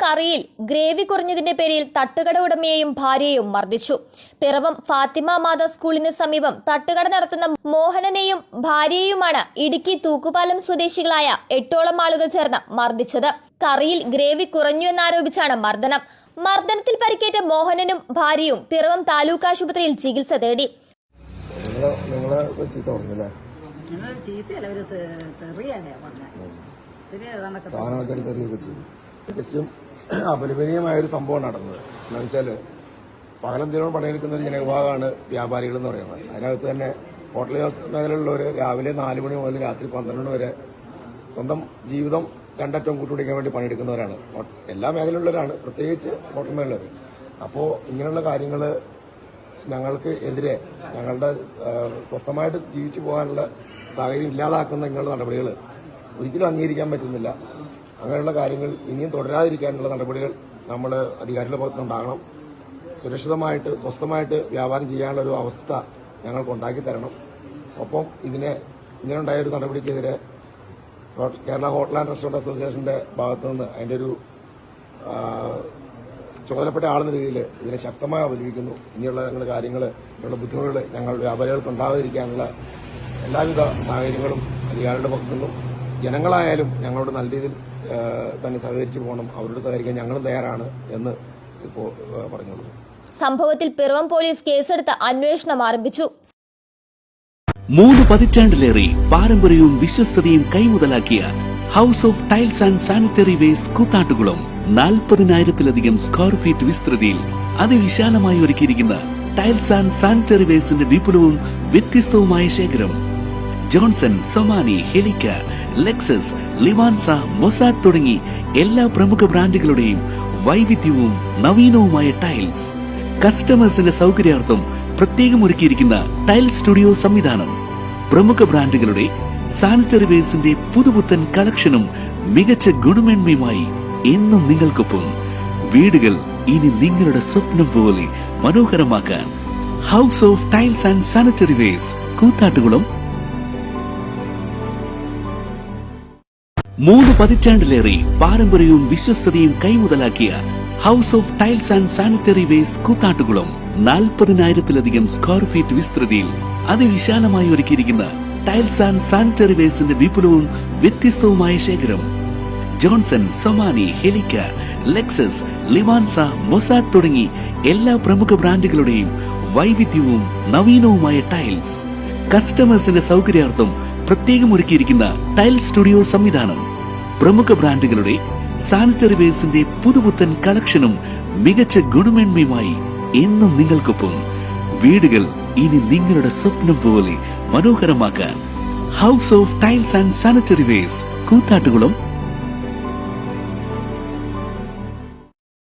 കറിയിൽ ഗ്രേവി കുറഞ്ഞതിന്റെ പേരിൽ തട്ടുകട ഉടമയെയും ഭാര്യയെയും മർദ്ദിച്ചു. പിറവം ഫാത്തിമ മാതാ സ്കൂളിന് സമീപം തട്ടുകട നടത്തുന്ന മോഹനനെയും ഭാര്യയെയുമാണ് ഇടുക്കി തൂക്കുപാലം സ്വദേശികളായ 8ഓളം ആളുകൾ ചേർന്ന് മർദ്ദിച്ചത്. കറിയിൽ ഗ്രേവി കുറഞ്ഞുവെന്നാരോപിച്ചാണ് മർദ്ദനം. മർദ്ദനത്തിൽ പരിക്കേറ്റ മോഹനനും ഭാര്യയും പിറവം താലൂക്ക് ആശുപത്രിയിൽ ചികിത്സ തേടി. തികച്ചും അപലപനീയമായ ഒരു സംഭവം നടന്നത് എന്താ വെച്ചാല് പകലന്തിനോട് പണിയെടുക്കുന്ന ഒരു ജനവിഭാഗമാണ് വ്യാപാരികൾ എന്ന് പറയുന്നത്. അതിനകത്ത് തന്നെ ഹോട്ടൽ മേഖലയിലുള്ളവർ രാവിലെ 4 മണി മുതൽ രാത്രി 12 മണി വരെ സ്വന്തം ജീവിതം രണ്ടറ്റം കൂട്ടുപിടിക്കാൻ വേണ്ടി പണിയെടുക്കുന്നവരാണ്. എല്ലാ മേഖലയിലുള്ളവരാണ്, പ്രത്യേകിച്ച് ഹോട്ടൽ മേഖലയുള്ളവർ. അപ്പോൾ ഇങ്ങനെയുള്ള കാര്യങ്ങൾ ഞങ്ങൾക്ക് എതിരെ ഞങ്ങളുടെ സ്വസ്ഥമായിട്ട് ജീവിച്ചു പോകാനുള്ള സാഹചര്യം ഇല്ലാതാക്കുന്ന ഇങ്ങനെയുള്ള നടപടികൾ ഒരിക്കലും അംഗീകരിക്കാൻ പറ്റുന്നില്ല. അങ്ങനെയുള്ള കാര്യങ്ങൾ ഇനിയും തുടരാതിരിക്കാനുള്ള നടപടികൾ നമ്മൾ അധികാരികളുടെ ഭാഗത്തുനിന്നുണ്ടാകണം. സുരക്ഷിതമായിട്ട് സ്വസ്ഥമായിട്ട് വ്യാപാരം ചെയ്യാനുള്ള ഒരു അവസ്ഥ ഞങ്ങൾക്ക് ഉണ്ടാക്കി തരണം. ഒപ്പം ഇങ്ങനെയുണ്ടായ ഒരു നടപടിക്കെതിരെ കേരള ഹോട്ടൽ ആൻഡ് റെസ്റ്റോറന്റ് അസോസിയേഷന്റെ ഭാഗത്തുനിന്ന് അതിന്റെ ഒരു ചുമതലപ്പെട്ട ആളെന്ന രീതിയിൽ ഇതിനെ ശക്തമായി അപലപിക്കുന്നു. ഇനിയുള്ള ഞങ്ങളുടെ കാര്യങ്ങൾ ഇങ്ങനെയുള്ള ബുദ്ധിമുട്ടുകൾ ഞങ്ങൾ വ്യാപാരികൾക്ക് ഉണ്ടാകാതിരിക്കാനുള്ള എല്ലാവിധ സാഹചര്യങ്ങളും അധികാരികളുടെ ഭാഗത്തുനിന്നും ജനങ്ങളായാലും ഞങ്ങളോട് നല്ല രീതിയിൽ തന്നെ സഹകരിച്ചു പോകണം. അവരോട് സഹകരിക്കാൻ ഞങ്ങളും തയ്യാറാണ് എന്ന് ഇപ്പോൾ പറഞ്ഞോളൂ. സംഭവത്തിൽ പിറവം പോലീസ് കേസെടുത്ത് അന്വേഷണം ആരംഭിച്ചു. 3 പതിറ്റാണ്ടിലേറെ പാരമ്പര്യവും വിശ്വസ്തതയും കൈമുതലാക്കിയ house of tiles and sanitary waste Koothattukulam 40,000-ലധികം സ്ക്വയർ ഫീറ്റ് വിസ്തൃതിയിൽ അതിവിശാലമായി ഒരുക്കിയിരിക്കുന്ന ടൈൽസ് ആൻഡ് സാനിറ്ററി വേസ്റ്റിന്റെ വിപുലവും വ്യത്യസ്തവുമായ ശേഖരം. ജോൺസൺ, സൊമാനി, ഹെലിക്ക, ലെക്സസ്, ലിവാൻസ, മൊസാഡ് തുടങ്ങി എല്ലാ പ്രമുഖ ബ്രാൻഡുകളുടെയും വൈവിധ്യവും നവീനവുമായ ടൈൽസ്. കസ്റ്റമേഴ്സിന്റെ സൗകര്യാർത്ഥം പ്രത്യേകം ഒരുക്കിയിരിക്കുന്ന ടൈൽ സ്റ്റുഡിയോ സംവിധാനം. പ്രമുഖ ബ്രാൻഡുകളുടെ സാനിറ്ററി വേസ്റ്റിന്റെ പുതുപുത്തൻ കളക്ഷനും മികച്ച ഗുണമേന്മയുമായി എന്നും നിങ്ങൾക്കൊപ്പം. വീടുകൾ ഇനി നിങ്ങളുടെ സ്വപ്നം പോലെ മനോഹരമാക്കാൻ house of tiles and sanitary waste Koothattukulam. 3 പതിറ്റാണ്ടിലേറെ പാരമ്പര്യവും വിശ്വസ്തതയും കൈമുതലാക്കിയ house of tiles and sanitary waste Koothattukulam 40,000-ലധികം സ്ക്വയർ ഫീറ്റ് വിസ്തൃതിയിൽ അതിവിശാലമായി ഒരുക്കിയിരിക്കുന്ന ടൈൽസ് ആൻഡ് സാനിറ്ററി വേസ്റ്റിന്റെ വിപുലവും വ്യത്യസ്തവുമായ ശേഖരം. ജോൺസൺ, സൊമാനി, ഹെലിക്ക, ലെക്സസ്, ലിവാൻസ, മൊസാഡ് തുടങ്ങി എല്ലാ പ്രമുഖ ബ്രാൻഡുകളുടെയും വൈവിധ്യവും നവീനവുമായ ടൈൽസ്. കസ്റ്റമേഴ്സിന്റെ സൗകര്യാർത്ഥം പ്രത്യേകം ഒരുക്കിയിരിക്കുന്ന ടൈൽ സ്റ്റുഡിയോ സംവിധാനം. പ്രമുഖ ബ്രാൻഡുകളുടെ സാനിറ്ററി വേസ്റ്റിന്റെ പുതുപുത്തൻ കളക്ഷനും മികച്ച ഗുണമേന്മയുമായി എന്നും നിങ്ങൾക്കൊപ്പം. വീടുകൾ ഇനി നിങ്ങളുടെ സ്വപ്നം പോലെ മനോഹരമാക്കാൻ house of tiles and sanitary waste Koothattukulam.